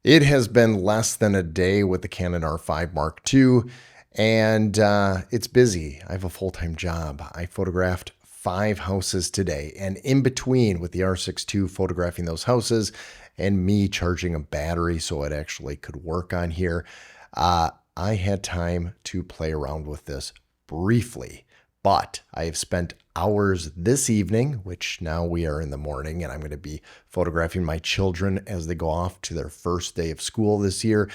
It has been less than a day with the Canon R5 Mark II, and it's busy. I have a full-time job. I photographed 5 houses today, and in between with the R6 II photographing those houses and me charging a battery so it actually could work on here, I had time to play around with this briefly. But I have spent hours this evening, which now we are in the morning, and I'm going to be photographing my children as they go off to their first day of school this year.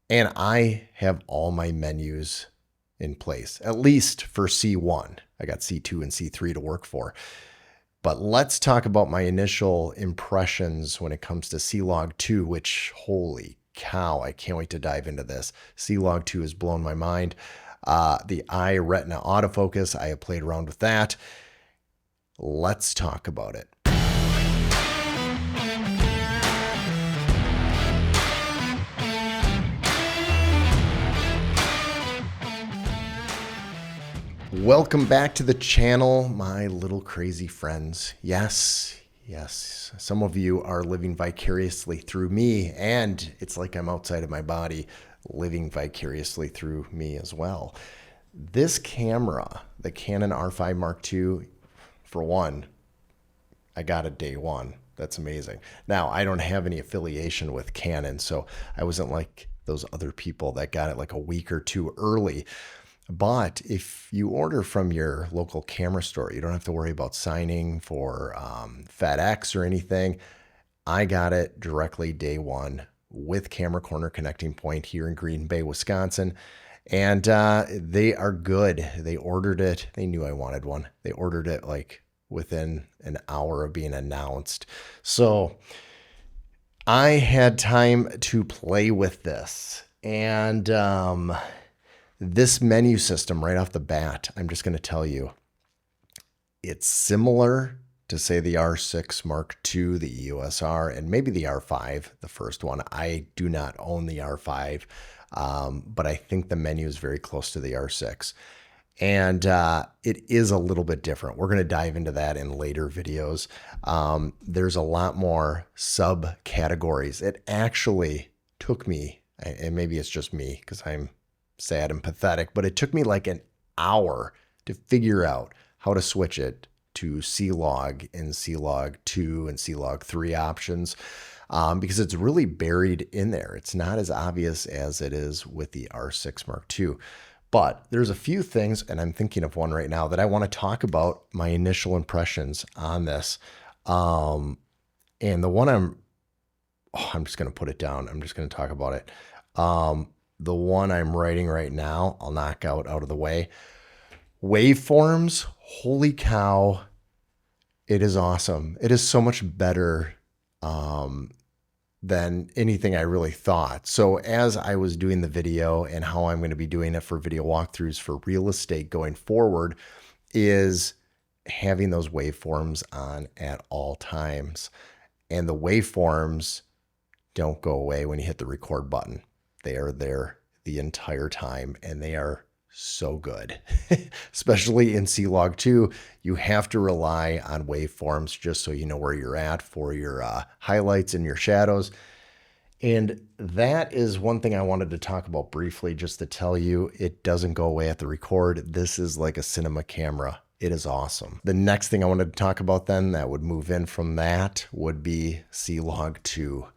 And I have all my menus in place, at least for C1. I got C2 and C3 to work for. But let's talk about my initial impressions when it comes to C-Log 2, which, holy cow, I can't wait to dive into this. C-Log 2 has blown my mind. The eye retina autofocus, I have played around with that. Let's talk about it. Welcome back to the channel, my little crazy friends. Yes, some of you are living vicariously through me, and it's like I'm outside of my body, living vicariously through me as well. This camera, the Canon R5 Mark II, for one, I got it day one. That's amazing. Now, I don't have any affiliation with Canon, so I wasn't like those other people that got it like a week or two early. But if you order from your local camera store, you don't have to worry about signing for FedEx or anything. I got it directly day one with Camera Corner Connecting Point here in Green Bay, Wisconsin. And they are good. They ordered it. They knew I wanted one. They ordered it like within an hour of being announced. So I had time to play with this. And this menu system right off the bat, I'm just going to tell you, it's similar to, say, the R6 Mark II, the EOS R, and maybe the R5, the first one. I do not own the R5, but I think the menu is very close to the R6. And it is a little bit different. We're going to dive into that in later videos. There's a lot more subcategories. It actually took me, and maybe it's just me because I'm sad and pathetic, but it took me like an hour to figure out how to switch it to C-Log and C-Log 2 and C-Log 3 options because it's really buried in there. It's not as obvious as it is with the R6 Mark II. But there's a few things, and I'm thinking of one right now, that I want to talk about my initial impressions on this. And the one I'm just going to put it down. I'm just going to talk about it. The one I'm writing right now, I'll knock out of the way. Waveforms, holy cow, it is awesome. It is so much better than anything I really thought. So as I was doing the video and how I'm going to be doing it for video walkthroughs for real estate going forward is having those waveforms on at all times. And the waveforms don't go away when you hit the record button. They are there the entire time, and they are so good. Especially in C-Log 2, you have to rely on waveforms just so you know where you're at for your highlights and your shadows. And that is one thing I wanted to talk about briefly, just to tell you it doesn't go away at the record. This is like a cinema camera. It is awesome. The next thing I wanted to talk about then that would move in from that would be C-Log 2.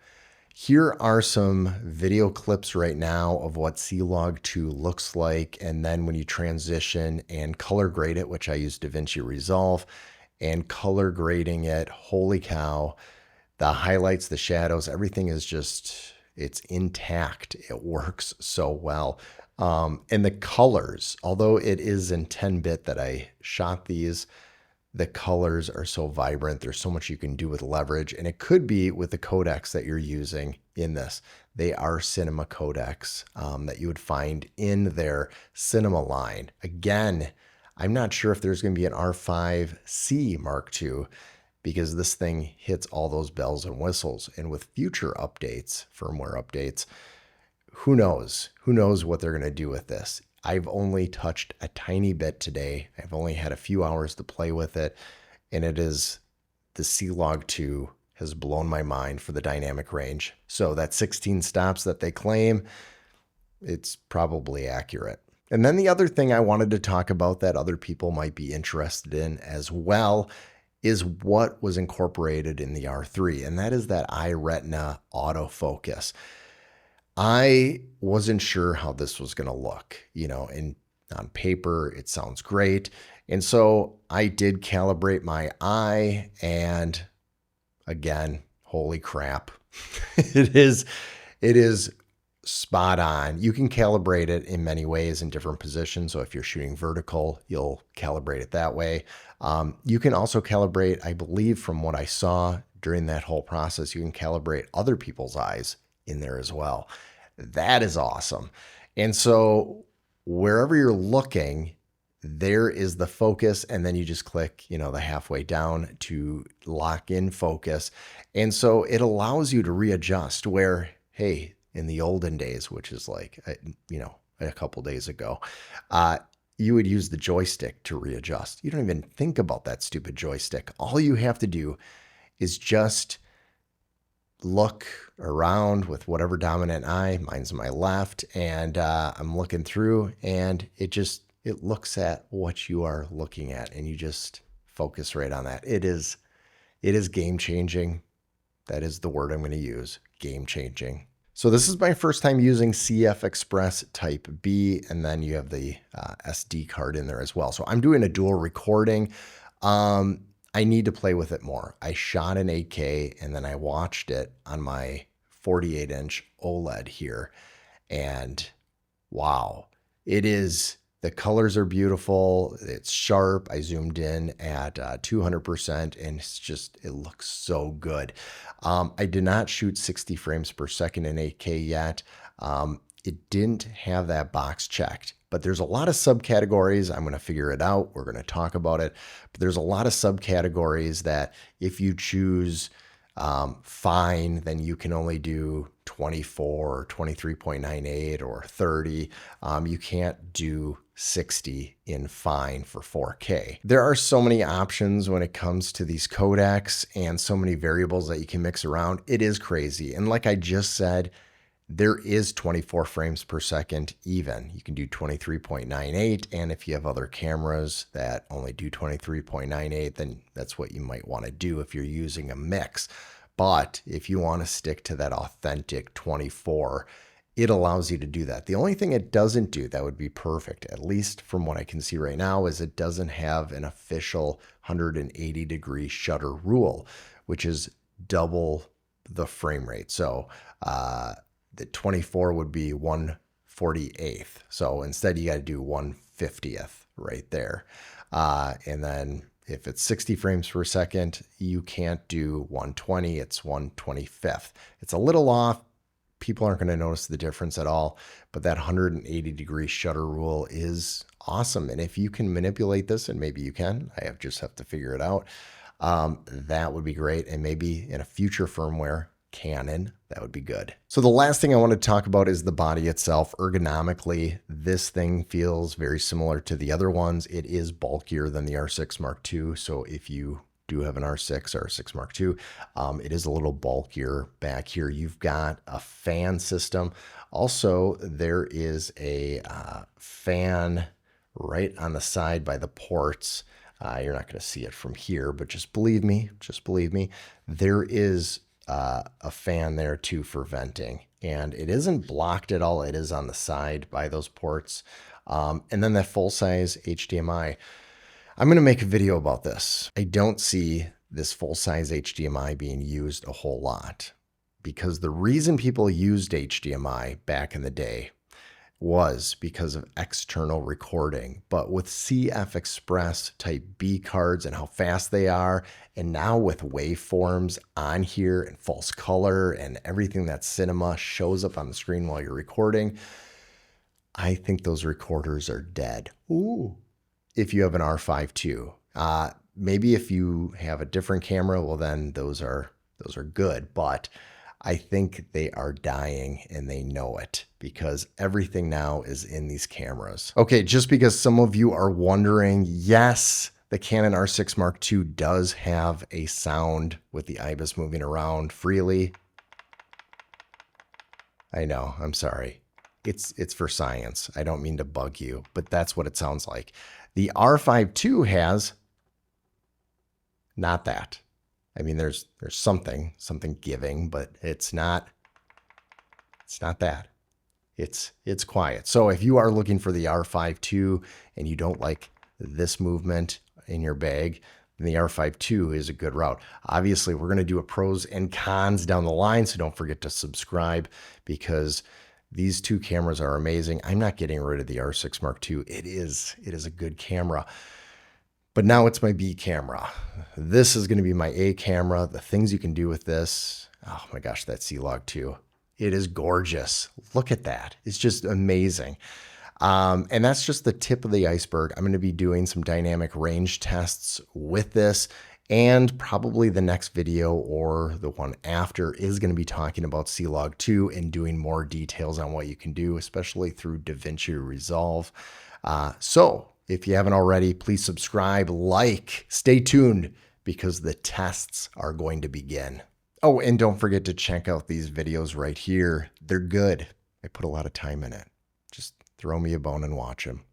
Here are some video clips right now of what C-Log 2 looks like, and then when you transition and color grade it, which I use DaVinci Resolve, and color grading it, holy cow, the highlights, the shadows, everything is just, it's intact. It works so well. And the colors, although it is in 10-bit that I shot these, the colors are so vibrant. There's so much you can do with leverage, and it could be with the codecs that you're using in this. They are cinema codecs that you would find in their cinema line. Again, I'm not sure if there's going to be an R5C Mark II because this thing hits all those bells and whistles. And with future updates, firmware updates, who knows? Who knows what they're going to do with this? I've only touched a tiny bit today. I've only had a few hours to play with it, and it is the C-Log 2 has blown my mind for the dynamic range. So that 16 stops that they claim, it's probably accurate. And then the other thing I wanted to talk about that other people might be interested in as well is what was incorporated in the R3, and that is that iRetina autofocus. I wasn't sure how this was going to look, and on paper, it sounds great. And so I did calibrate my eye, and again, holy crap, it is spot on. You can calibrate it in many ways in different positions. So if you're shooting vertical, you'll calibrate it that way. You can also calibrate, I believe from what I saw during that whole process, you can calibrate other people's eyes in there as well. That is awesome. And so wherever you're looking, there is the focus, and then you just click, the halfway down to lock in focus. And so it allows you to readjust where, hey, in the olden days, which is like, a couple days ago, you would use the joystick to readjust. You don't even think about that stupid joystick. All you have to do is just look around with whatever dominant eye, mine's my left, and I'm looking through, and it looks at what you are looking at, and you just focus right on that. It is game changing. That is the word I'm going to use, game changing. So this is my first time using CF Express Type B, and then you have the SD card in there as well. So I'm doing a dual recording. I need to play with it more. I shot in 8K, and then I watched it on my 48-inch OLED here, and wow, the colors are beautiful. It's sharp. I zoomed in at 200%, and it looks so good. I did not shoot 60 frames per second in 8K yet. It didn't have that box checked, but there's a lot of subcategories. I'm going to figure it out. We're going to talk about it, but there's a lot of subcategories that if you choose fine, then you can only do 24 or 23.98 or 30. You can't do 60 in fine for 4K. There are so many options when it comes to these codecs and so many variables that you can mix around. It is crazy. And like I just said, there is 24 frames per second even. You can do 23.98, and if you have other cameras that only do 23.98, then that's what you might want to do if you're using a mix. But if you want to stick to that authentic 24, it allows you to do that. The only thing it doesn't do that would be perfect, at least from what I can see right now, is it doesn't have an official 180-degree shutter rule, which is double the frame rate. So the 24 would be 1/48th. So instead you got to do 1/50th right there. And then if it's 60 frames per second, you can't do 120, it's 1/25th. It's a little off. People aren't going to notice the difference at all, but that 180-degree shutter rule is awesome. And if you can manipulate this, and maybe you can, just have to figure it out, that would be great. And maybe in a future firmware, Canon, that would be good. So the last thing I want to talk about is the body itself. Ergonomically, this thing feels very similar to the other ones. It is bulkier than the R6 Mark II. So if you do have an R6 Mark II, it is a little bulkier back here. You've got a fan system. Also, there is a fan right on the side by the ports. You're not going to see it from here, but just believe me, there is a fan there too for venting, and it isn't blocked at all. It is on the side by those ports. And then that full-size HDMI. I'm going to make a video about this. I don't see this full-size HDMI being used a whole lot, because the reason people used HDMI back in the day was because of external recording. But with CF Express Type B cards and how fast they are, and now with waveforms on here and false color and everything that cinema shows up on the screen while you're recording, I think those recorders are dead. Ooh. If you have an R5 II. Maybe if you have a different camera, well then those are good, but I think they are dying and they know it, because everything now is in these cameras. Okay, just because some of you are wondering, yes, The Canon R6 Mark II does have a sound with the IBIS moving around freely. I know, I'm sorry. It's for science. I don't mean to bug you, but that's what it sounds like. The R5 II has not that. I mean, there's something giving, but it's not that. It's quiet. So if you are looking for the R5 II and you don't like this movement in your bag, then the R5 II is a good route. Obviously, we're going to do a pros and cons down the line, so don't forget to subscribe because these two cameras are amazing. I'm not getting rid of the R6 Mark II. It is a good camera. But now it's my B camera. This is going to be my A camera. The things you can do with this. Oh my gosh, that Clog 2. It is gorgeous. Look at that. It's just amazing. And that's just the tip of the iceberg. I'm going to be doing some dynamic range tests with this, and probably the next video or the one after is going to be talking about Clog 2 and doing more details on what you can do, especially through DaVinci Resolve. So if you haven't already, please subscribe, like, stay tuned because the tests are going to begin. Oh, and don't forget to check out these videos right here. They're good. I put a lot of time in it. Just throw me a bone and watch them.